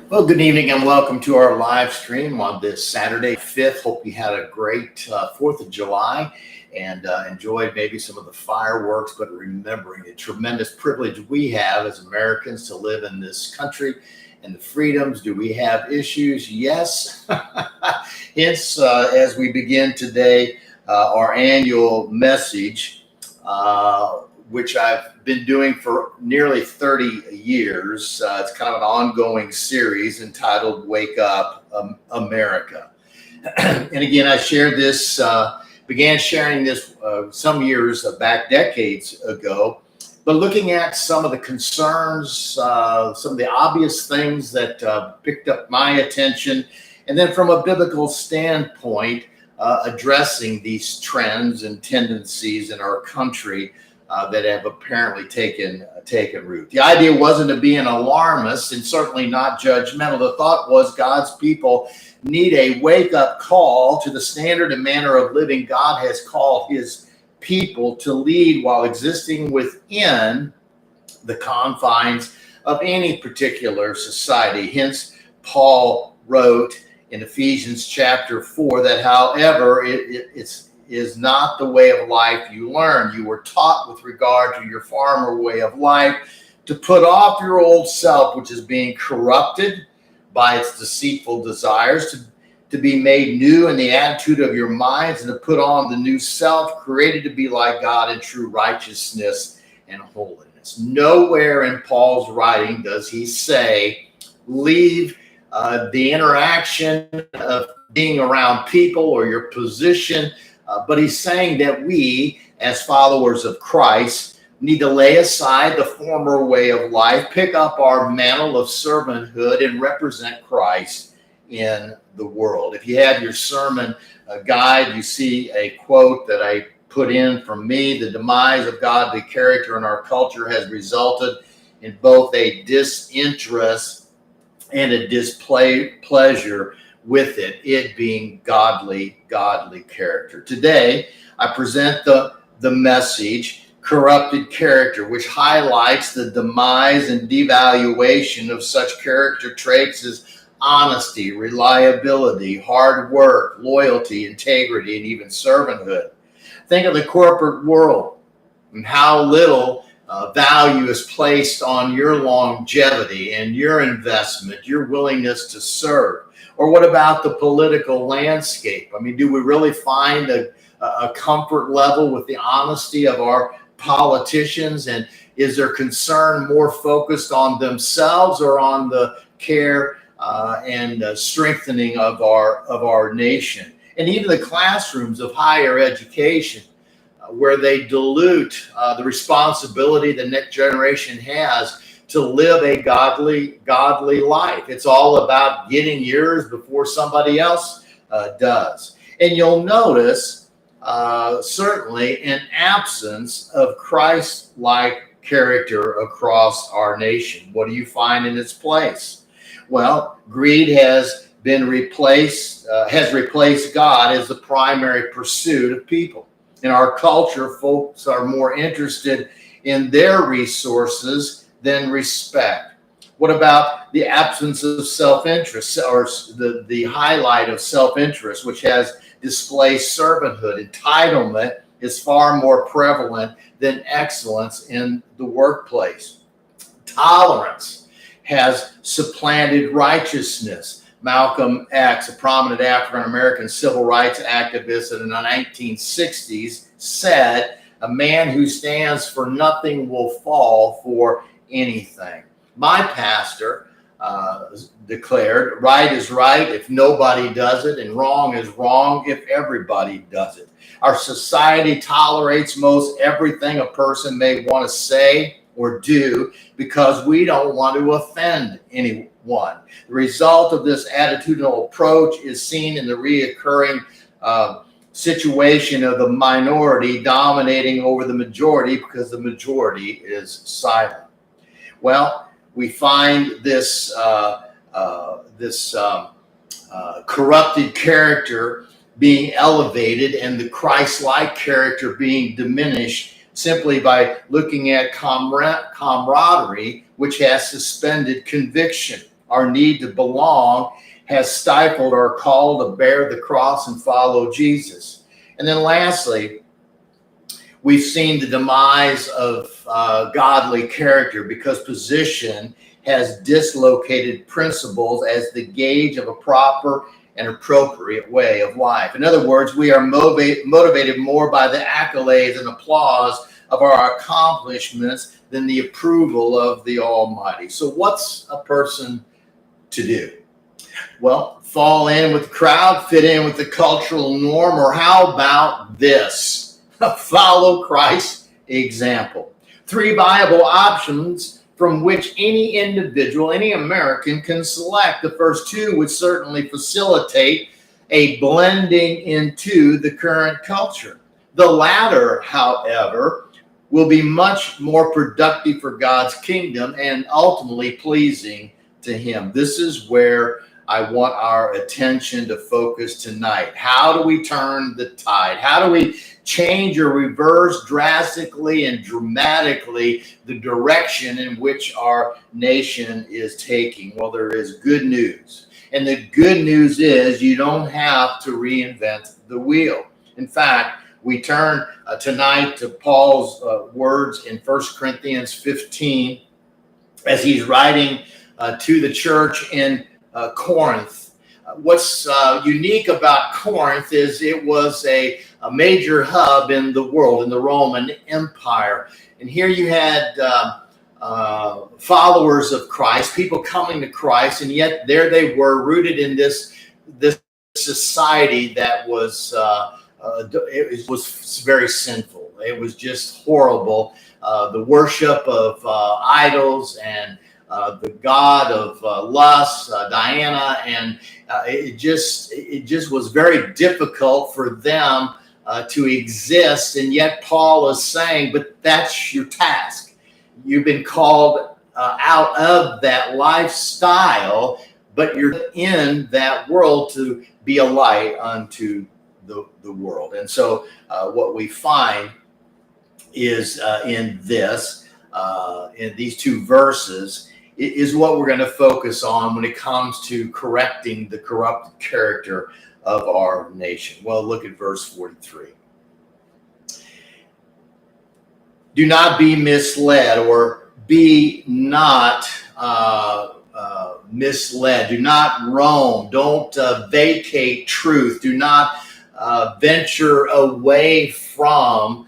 Well, good evening and welcome to our live stream on this Saturday, 5th. Hope you had a great 4th of July and enjoyed maybe some of the fireworks, but remembering the tremendous privilege we have as Americans to live in this country and the freedoms. Do we have issues? Yes. Hence, as we begin today, our annual message, which I've been doing for nearly 30 years. It's kind of an ongoing series entitled Wake Up America. And again, I shared this, began sharing this some years back, decades ago, but looking at some of the concerns, some of the obvious things that picked up my attention, and then from a biblical standpoint, addressing these trends and tendencies in our country that have apparently taken root. The idea wasn't to be an alarmist and certainly not judgmental. The thought was God's people need a wake-up call to the standard and manner of living God has called his people to lead while existing within the confines of any particular society. Hence, Paul wrote in Ephesians chapter 4 that however it's is not the way of life you learn. You were taught with regard to your former way of life to put off your old self, which is being corrupted by its deceitful desires, to be made new in the attitude of your minds, and to put on the new self, created to be like God in true righteousness and holiness. Nowhere in Paul's writing does he say, leave the interaction of being around people or your position, but he's saying that we, as followers of Christ, need to lay aside the former way of life, pick up our mantle of servanthood, and represent Christ in the world. If you have your sermon guide, you see a quote that I put in from me: the demise of godly character in our culture has resulted in both a disinterest and a displeasure with it being godly character. Today, I present the message, corrupted character, which highlights the demise and devaluation of such character traits as honesty, reliability, hard work, loyalty, integrity, and even servanthood. Think of the corporate world and how little value is placed on your longevity and your investment, your willingness to serve. Or what about the political landscape? I mean, do we really find a comfort level with the honesty of our politicians? And is their concern more focused on themselves or on the care and strengthening of our nation? And even the classrooms of higher education, where they dilute the responsibility the next generation has to live a godly life. It's all about getting yours before somebody else does. And you'll notice certainly an absence of Christ-like character across our nation. What do you find in its place? Well, greed has replaced God as the primary pursuit of people. In our culture, folks are more interested in their resources than respect. What about the absence of self-interest, or the highlight of self-interest, which has displaced servanthood? Entitlement is far more prevalent than excellence in the workplace. Tolerance has supplanted righteousness. Malcolm X, a prominent African-American civil rights activist in the 1960s, said, "A man who stands for nothing will fall for anything." My pastor declared, right is right if nobody does it, and wrong is wrong if everybody does it. Our society tolerates most everything a person may want to say or do because we don't want to offend anyone. The result of this attitudinal approach is seen in the reoccurring situation of the minority dominating over the majority because the majority is silent. Well, we find this corrupted character being elevated and the Christ-like character being diminished simply by looking at camaraderie, which has suspended conviction. our need to belong has stifled our call to bear the cross and follow Jesus. And then lastly, we've seen the demise of godly character because position has dislocated principles as the gauge of a proper and appropriate way of life. In other words, we are motivated more by the accolades and applause of our accomplishments than the approval of the Almighty. So what's a person to do? Well, fall in with the crowd, fit in with the cultural norm, or how about this? Follow Christ's example. 3 viable options from which any individual, any American can select. The first 2 would certainly facilitate a blending into the current culture. The latter, however, will be much more productive for God's kingdom and ultimately pleasing to Him. This is where I want our attention to focus tonight. How do we turn the tide? How do we change or reverse drastically and dramatically the direction in which our nation is taking? Well, there is good news. And the good news is you don't have to reinvent the wheel. In fact, we turn tonight to Paul's words in 1 Corinthians 15 as he's writing to the church in Corinth. What's unique about Corinth is it was a major hub in the world, in the Roman Empire. And here you had followers of Christ, people coming to Christ, and yet there they were rooted in this society that was it was very sinful. It was just horrible. The worship of idols and the god of lust, Diana, and it just was very difficult for them to exist. And yet Paul is saying, but that's your task. You've been called out of that lifestyle, but you're in that world to be a light unto the world. And so what we find is in these 2 verses is what we're going to focus on when it comes to correcting the corrupted character of our nation. Well, look at verse 43. Do not be misled, or be not misled. Do not roam. Don't vacate truth. Do not venture away from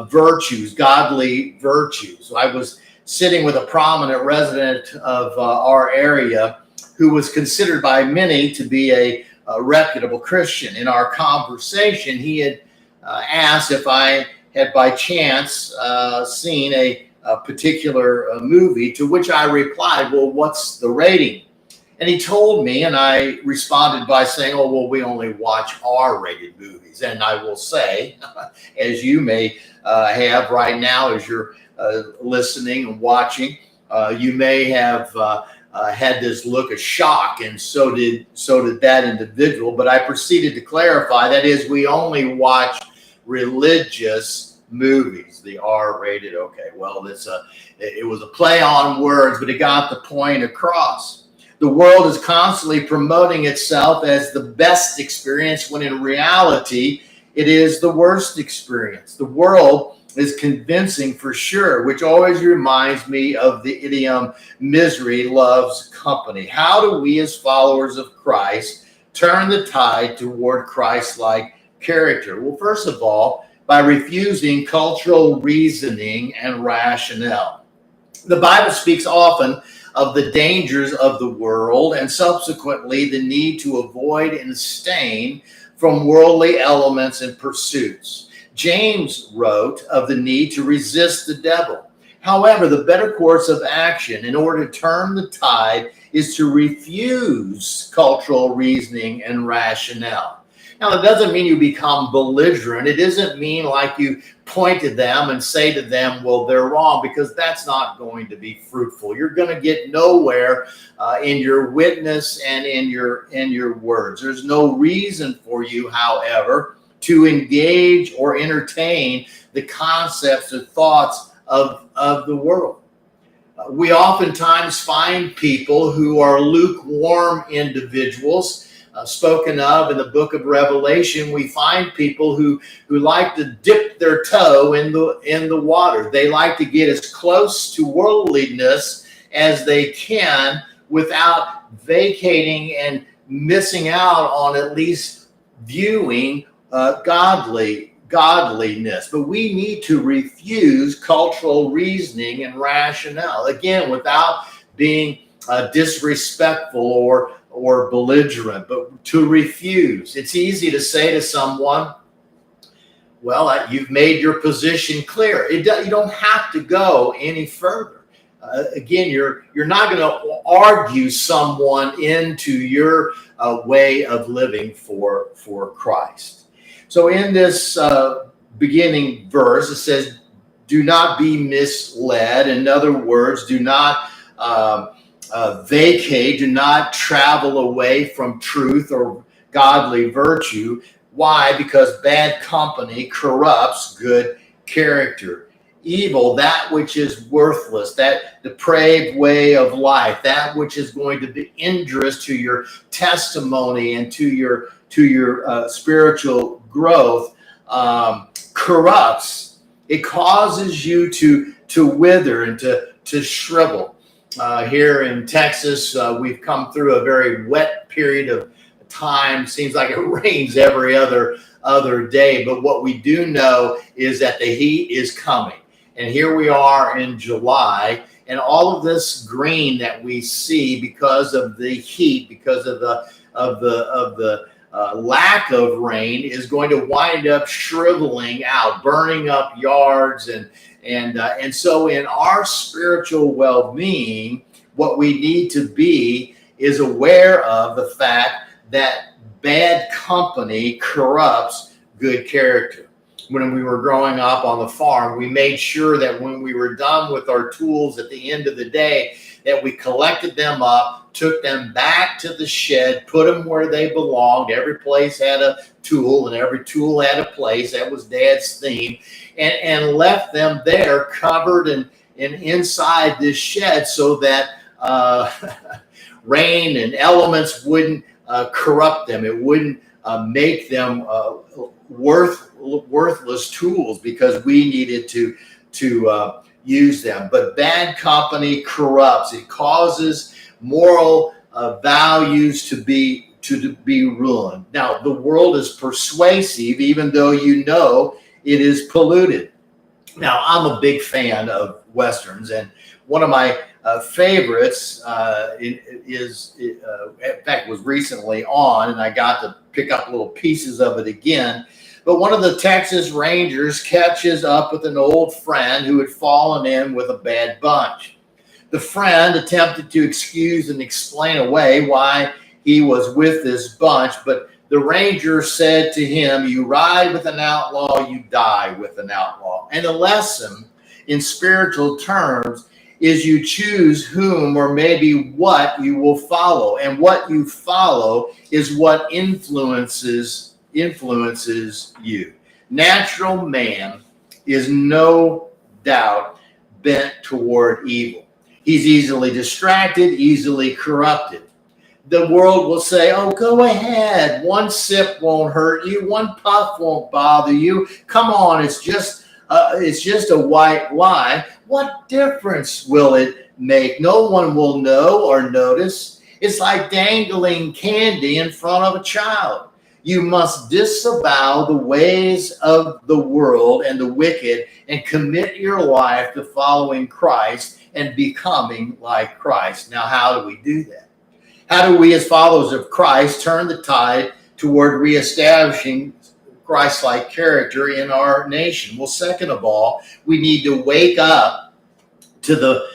virtues, godly virtues. I was sitting with a prominent resident of our area who was considered by many to be a reputable Christian. In our conversation, he had asked if I had by chance seen a particular movie, to which I replied, well, what's the rating? And he told me, and I responded by saying, oh, well, we only watch R-rated movies. And I will say, as you may have right now, as you're listening and watching, you may have had this look of shock, and so did that individual. But I proceeded to clarify, that is, we only watch religious movies, the R-rated. Okay, well, it was a play on words, but it got the point across. The world is constantly promoting itself as the best experience, when in reality, it is the worst experience. The world is convincing for sure, which always reminds me of the idiom, misery loves company. How do we as followers of Christ turn the tide toward Christ-like character? Well, first of all, by refusing cultural reasoning and rationale. The Bible speaks often of the dangers of the world and subsequently the need to avoid and abstain from worldly elements and pursuits. James wrote of the need to resist the devil. However, the better course of action in order to turn the tide is to refuse cultural reasoning and rationale. Now, it doesn't mean you become belligerent. It doesn't mean like you point to them and say to them, well, they're wrong, because that's not going to be fruitful. You're going to get nowhere in your witness and in your words. There's no reason for you, however, to engage or entertain the concepts or thoughts of the world. We oftentimes find people who are lukewarm individuals. Spoken of in the book of Revelation, we find people who like to dip their toe in the water. They like to get as close to worldliness as they can without vacating and missing out on at least viewing godliness. But we need to refuse cultural reasoning and rationale, again, without being disrespectful or belligerent, but to refuse. It's easy to say to someone, well, you've made your position clear. You don't have to go any further. Again, you're not going to argue someone into your way of living for Christ. So in this beginning verse, it says, do not be misled. In other words, do not vacate, do not travel away from truth or godly virtue. Why? Because bad company corrupts good character. Evil, that which is worthless, that depraved way of life, that which is going to be injurious to your testimony and to your spiritual growth, corrupts. It causes you to wither and to shrivel. Here in Texas, we've come through a very wet period of time. Seems like it rains every other day. But what we do know is that the heat is coming. And here we are in July, and all of this green that we see because of the heat, because of the lack of rain, is going to wind up shriveling out, burning up yards. And so in our spiritual well-being, what we need to be is aware of the fact that bad company corrupts good character. When we were growing up on the farm, we made sure that when we were done with our tools at the end of the day, that we collected them up, took them back to the shed, put them where they belonged. Every place had a tool and every tool had a place. That was Dad's theme. And left them there covered and inside this shed so that rain and elements wouldn't corrupt them. It wouldn't make them worthless tools, because we needed to use them. But bad company corrupts. It causes moral values to be ruined. Now, the world is persuasive, even though you know it is polluted. Now, I'm a big fan of Westerns, and one of my favorites in fact, was recently on, and I got to pick up little pieces of it again. But one of the Texas Rangers catches up with an old friend who had fallen in with a bad bunch. The friend attempted to excuse and explain away why he was with this bunch, but the Ranger said to him, "You ride with an outlaw, you die with an outlaw." And the lesson in spiritual terms is you choose whom or maybe what you will follow. And what you follow is what influences you. Natural man is no doubt bent toward evil. He's easily distracted, easily corrupted. The world will say, "Oh, go ahead. One sip won't hurt you. One puff won't bother you. Come on, it's just a white lie." What difference will it make? No one will know or notice. It's like dangling candy in front of a child. You must disavow the ways of the world and the wicked and commit your life to following Christ and becoming like Christ. Now, how do we do that? How do we, as followers of Christ, turn the tide toward reestablishing Christ-like character in our nation? Well, second of all, we need to wake up to the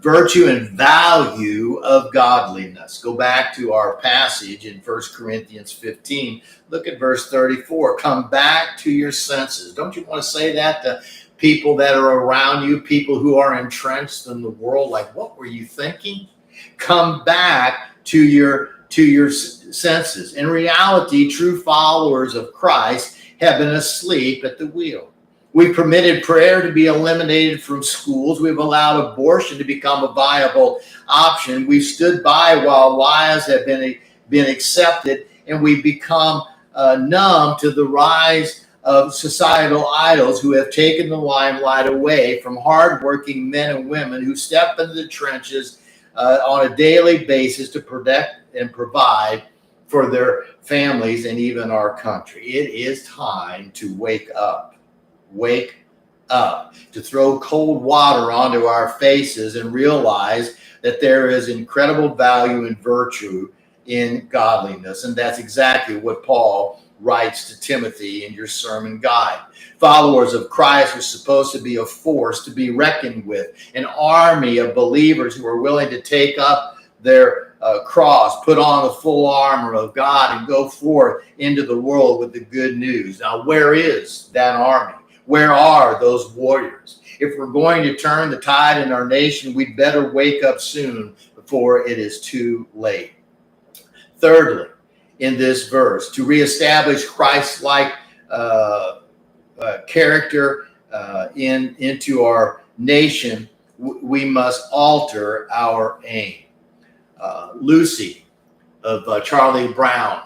virtue and value of godliness. Go back to our passage in 1 Corinthians 15. Look at verse 34. Come back to your senses. Don't you want to say that to people that are around you, people who are entrenched in the world? Like, what were you thinking? Come back to your senses. In reality, true followers of Christ have been asleep at the wheel. We permitted prayer to be eliminated from schools. We've allowed abortion to become a viable option. We've stood by while lies have been accepted, and we've become numb to the rise of societal idols who have taken the limelight away from hardworking men and women who step into the trenches on a daily basis to protect and provide for their families and even our country. It is time to wake up. Wake up, to throw cold water onto our faces and realize that there is incredible value and virtue in godliness. And that's exactly what Paul writes to Timothy in your sermon guide. Followers of Christ are supposed to be a force to be reckoned with, an army of believers who are willing to take up their cross, put on the full armor of God, and go forth into the world with the good news. Now, where is that army? Where are those warriors? If we're going to turn the tide in our nation, we'd better wake up soon before it is too late. Thirdly, in this verse, to reestablish Christ-like character into our nation, we must alter our aim. Lucy of Charlie Brown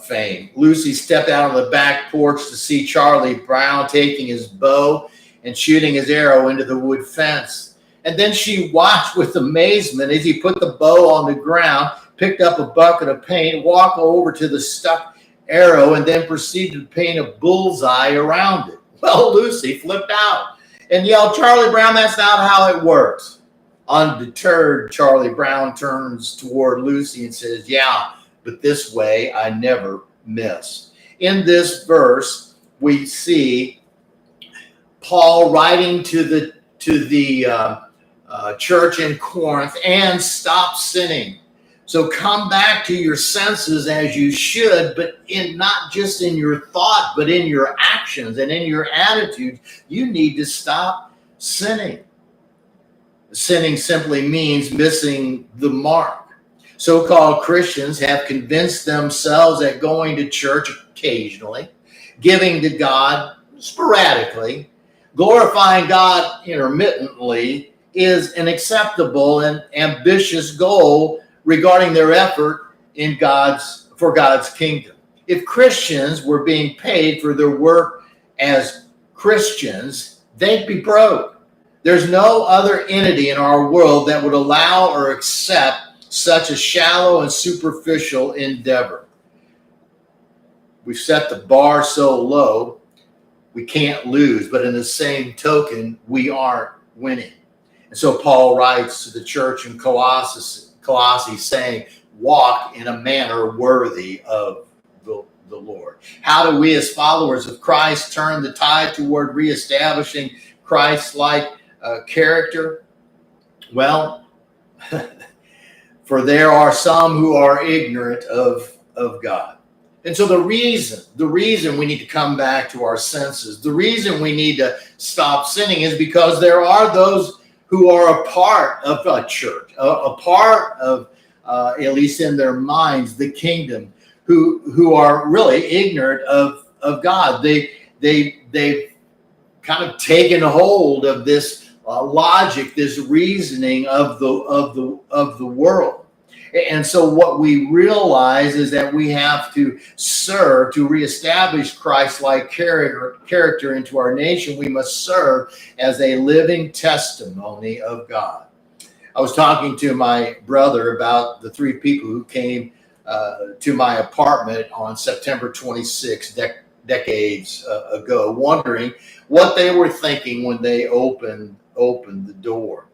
fame. Lucy stepped out on the back porch to see Charlie Brown taking his bow and shooting his arrow into the wood fence. And then she watched with amazement as he put the bow on the ground, picked up a bucket of paint, walked over to the stuck arrow, and then proceeded to paint a bullseye around it. Well, Lucy flipped out and yelled, "Charlie Brown, that's not how it works." Undeterred, Charlie Brown turns toward Lucy and says, "Yeah, but this way I never miss." In this verse, we see Paul writing to the church in Corinth, and stop sinning. So come back to your senses as you should, but not just in your thought, but in your actions and in your attitudes. You need to stop sinning. Sinning simply means missing the mark. So-called Christians have convinced themselves that going to church occasionally, giving to God sporadically, glorifying God intermittently is an acceptable and ambitious goal regarding their effort for God's kingdom. If Christians were being paid for their work as Christians, they'd be broke. There's no other entity in our world that would allow or accept such a shallow and superficial endeavor. We've set the bar so low, we can't lose, but in the same token, we aren't winning. And so Paul writes to the church in Colossae saying, walk in a manner worthy of the Lord. How do we as followers of Christ turn the tide toward reestablishing Christ-like character? Well, for there are some who are ignorant of God. And so the reason we need to come back to our senses, the reason we need to stop sinning is because there are those who are a part of a church, a part of, at least in their minds, the kingdom, who are really ignorant of God. They've kind of taken hold of this logic, this reasoning of the world. And so what we realize is that we have to serve to reestablish Christ-like character into our nation. We must serve as a living testimony of God. I was talking to my brother about the three people who came to my apartment on September 26, decades ago, wondering what they were thinking when they opened the door.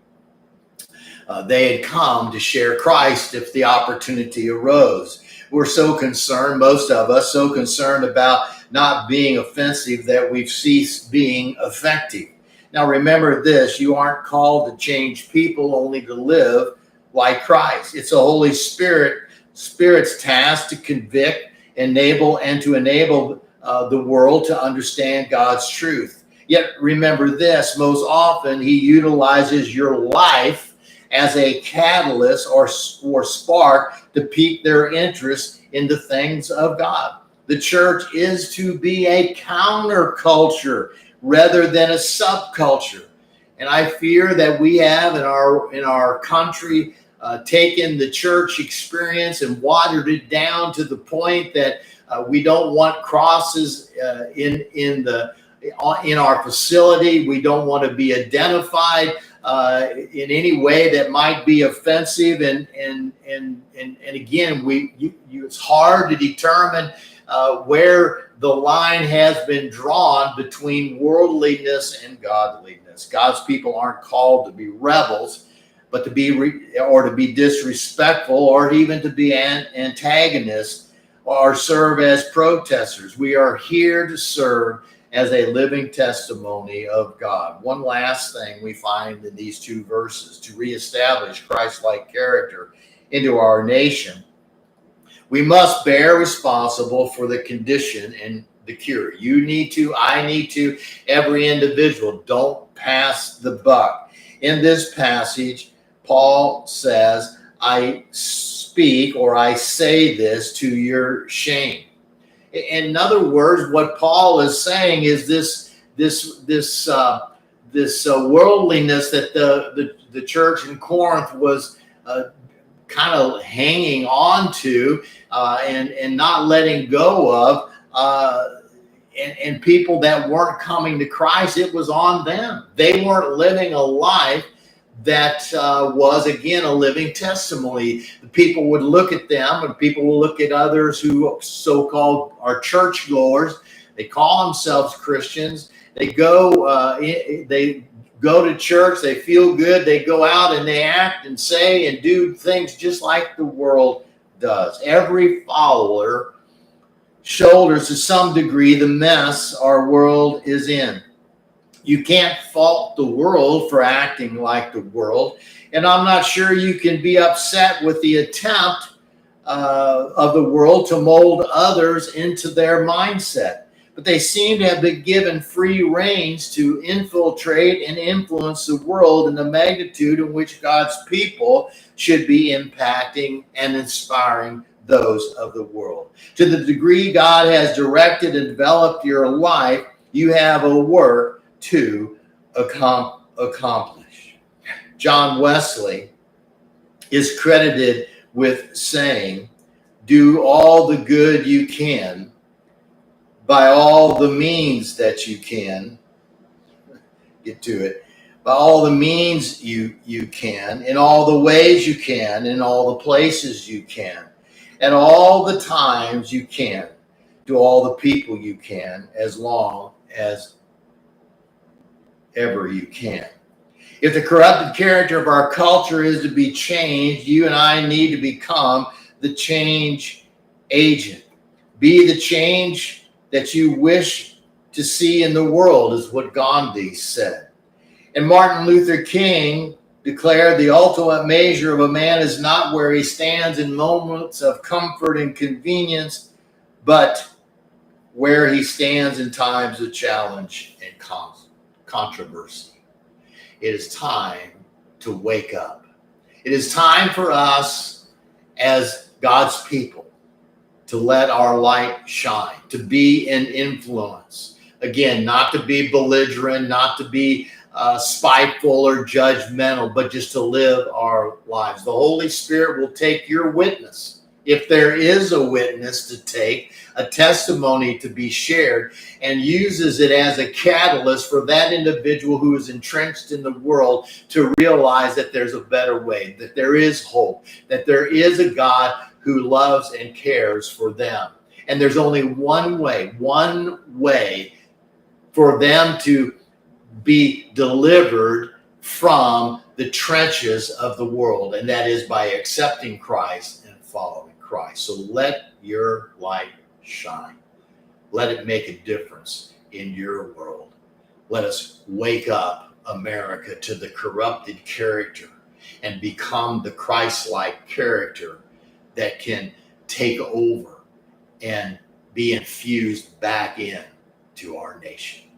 They had come to share Christ if the opportunity arose. We're so concerned, most of us, so concerned about not being offensive that we've ceased being effective. Now remember this, you aren't called to change people, only to live like Christ. It's the Holy Spirit's task to convict, enable the world to understand God's truth. Yet remember this, most often he utilizes your life as a catalyst or spark to pique their interest in the things of God. The church is to be a counterculture, rather than a subculture. And I fear that we have in our country taken the church experience and watered it down to the point that we don't want crosses in our facility. We don't want to be identified in any way that might be offensive. And again, it's hard to determine where the line has been drawn between worldliness and godliness. God's people aren't called to be rebels, but to be disrespectful, or even to be antagonists or serve as protesters. We are here to serve as a living testimony of God. One last thing we find in these two verses: to reestablish Christ-like character into our nation, we must bear responsible for the condition and the cure. You need to, I need to, every individual. Don't pass the buck. In this passage, Paul says, I speak or I say this to your shame. In other words, what Paul is saying is this worldliness that the church in Corinth was kind of hanging on to and not letting go of, and people that weren't coming to Christ, it was on them. They weren't living a life that was, again, a living testimony. The people would look at them, and people will look at others who so-called are churchgoers. They call themselves Christians. They go to church. They feel good. They go out and they act and say and do things just like the world does. Every follower shoulders to some degree the mess our world is in. You can't fault the world for acting like the world. And I'm not sure you can be upset with the attempt of the world to mold others into their mindset. But they seem to have been given free reins to infiltrate and influence the world in the magnitude in which God's people should be impacting and inspiring those of the world. To the degree God has directed and developed your life, you have a work to accomplish. John Wesley is credited with saying, do all the good you can by all the means that you can. Get to it. By all the means you can, in all the ways you can, in all the places you can, at all the times you can, to all the people you can, as long as ever you can. If the corrupted character of our culture is to be changed, you and I need to become the change agent. Be the change that you wish to see in the world, is what Gandhi said. And Martin Luther King declared the ultimate measure of a man is not where he stands in moments of comfort and convenience, but where he stands in times of challenge and controversy. It is time to wake up. It is time for us as God's people to let our light shine, to be an influence. Again, not to be belligerent, not to be spiteful or judgmental, but just to live our lives. The Holy Spirit will take your witness. If there is a witness to take, a testimony to be shared, and uses it as a catalyst for that individual who is entrenched in the world to realize that there's a better way, that there is hope, that there is a God who loves and cares for them. And there's only one way for them to be delivered from the trenches of the world, and that is by accepting Christ and following Christ. So let your light shine. Let it make a difference in your world. Let us wake up America to the corrupted character and become the Christ-like character that can take over and be infused back in to our nation.